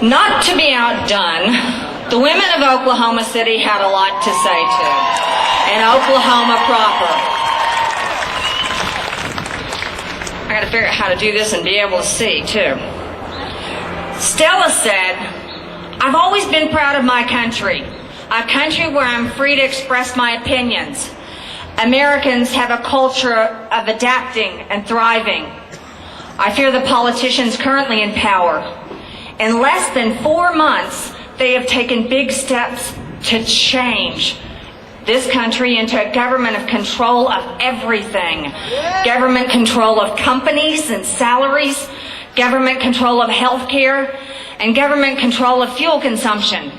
Not to be outdone, the women of Oklahoma City had a lot to say too, and Oklahoma proper. I gotta figure out how to do this and be able to see too. Stella said, "I've always been proud of my country, a country where I'm free to express my opinions. Americans have a culture of adapting and thriving. I fear the politicians currently in power. In less than 4 months, they have taken big steps to change this country into a government of control of everything. Government control of companies and salaries, government control of health care, and government control of fuel consumption.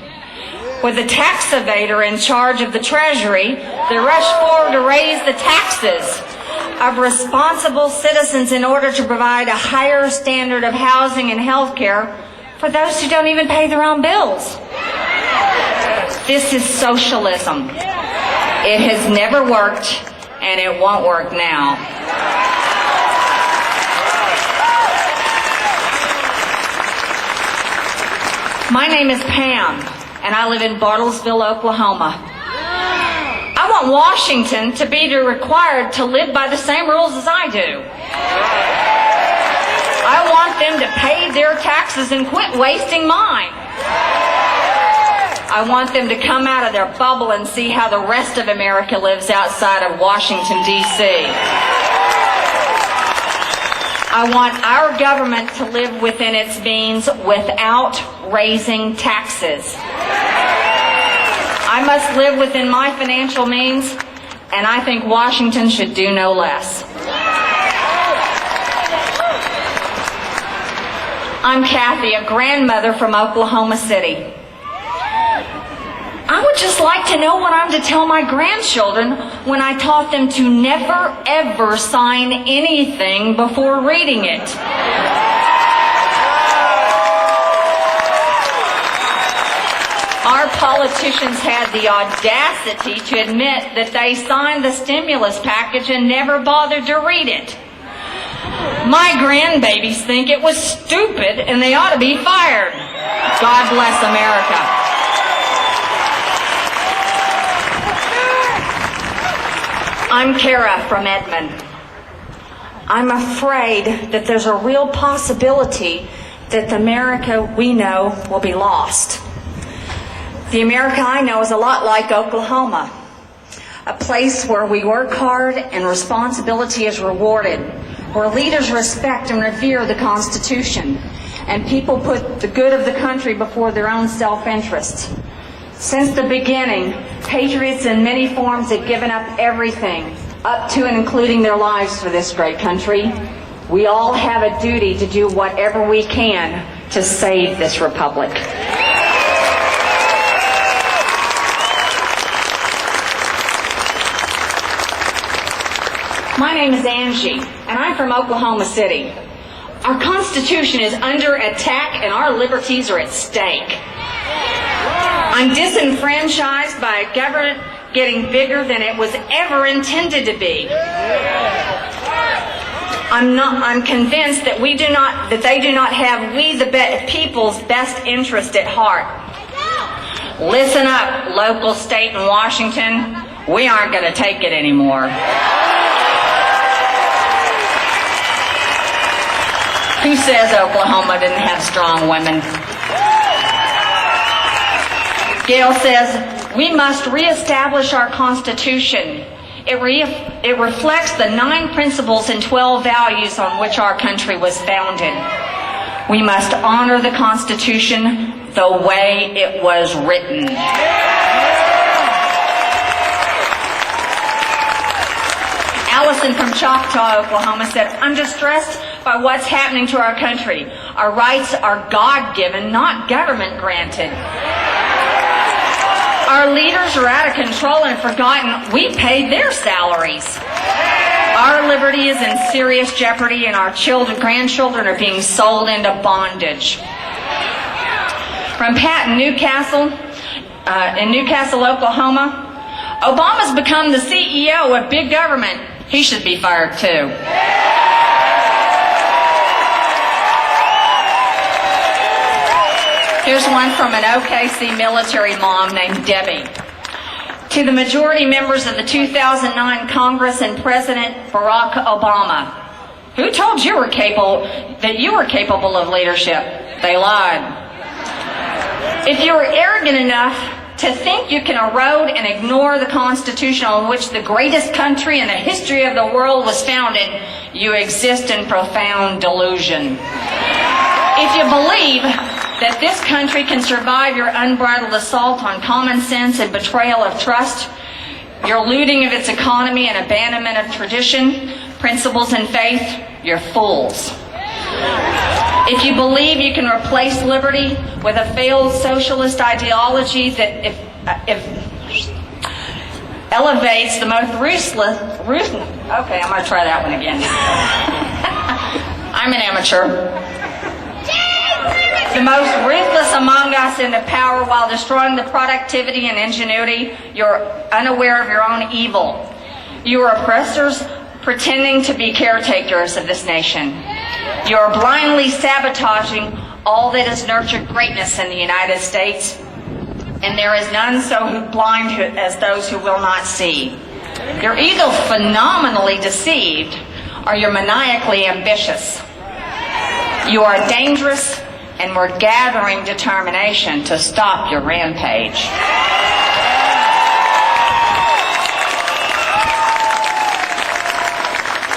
With a tax evader in charge of the Treasury, they rush forward to raise the taxes of responsible citizens in order to provide a higher standard of housing and health care for those who don't even pay their own bills. This is socialism. It has never worked, and it won't work now." My name is Pam, and I live in Bartlesville, Oklahoma. I want Washington to be required to live by the same rules as I do. I want them to pay their taxes and quit wasting mine. I want them to come out of their bubble and see how the rest of America lives outside of Washington, D.C. I want our government to live within its means without raising taxes. I must live within my financial means, and I think Washington should do no less. I'm Kathy, a grandmother from Oklahoma City. I would just like to know what I'm to tell my grandchildren when I taught them to never, ever sign anything before reading it. Our politicians had the audacity to admit that they signed the stimulus package and never bothered to read it. My grandbabies think it was stupid and they ought to be fired. God bless America. I'm Kara from Edmond. I'm afraid that there's a real possibility that the America we know will be lost. The America I know is a lot like Oklahoma, a place where we work hard and responsibility is rewarded, where leaders respect and revere the Constitution, and people put the good of the country before their own self-interest. Since the beginning, patriots in many forms have given up everything, up to and including their lives for this great country. We all have a duty to do whatever we can to save this republic. My name is Angie, and I'm from Oklahoma City. Our Constitution is under attack and our liberties are at stake. I'm disenfranchised by a government getting bigger than it was ever intended to be. I'm convinced that they do not have we the people's best interest at heart. Listen up, local, state, and Washington. We aren't going to take it anymore. Who says Oklahoma didn't have strong women? Gail says, we must reestablish our Constitution. It reflects the 9 principles and 12 values on which our country was founded. We must honor the Constitution the way it was written. Allison from Choctaw, Oklahoma said, I'm distressed by what's happening to our country. Our rights are God-given, not government-granted. Our leaders are out of control and forgotten we pay their salaries. Our liberty is in serious jeopardy and our grandchildren are being sold into bondage. From Pat in Newcastle, Oklahoma, Obama's become the CEO of big government. He should be fired too. Here's one from an OKC military mom named Debbie. To the majority members of the 2009 Congress and President Barack Obama, who told you that you were capable of leadership? They lied. If you are arrogant enough to think you can erode and ignore the Constitution on which the greatest country in the history of the world was founded, you exist in profound delusion. If you believe that this country can survive your unbridled assault on common sense and betrayal of trust, your looting of its economy and abandonment of tradition, principles, and faith, you're fools. If you believe you can replace liberty with a failed socialist ideology that elevates the most ruthless, okay, I'm going to try that one again. I'm an amateur. The most ruthless among us into power while destroying the productivity and ingenuity, you're unaware of your own evil. You are oppressors pretending to be caretakers of this nation. You are blindly sabotaging all that has nurtured greatness in the United States, and there is none so blind as those who will not see. You're either phenomenally deceived or you're maniacally ambitious. You are dangerous, and we're gathering determination to stop your rampage.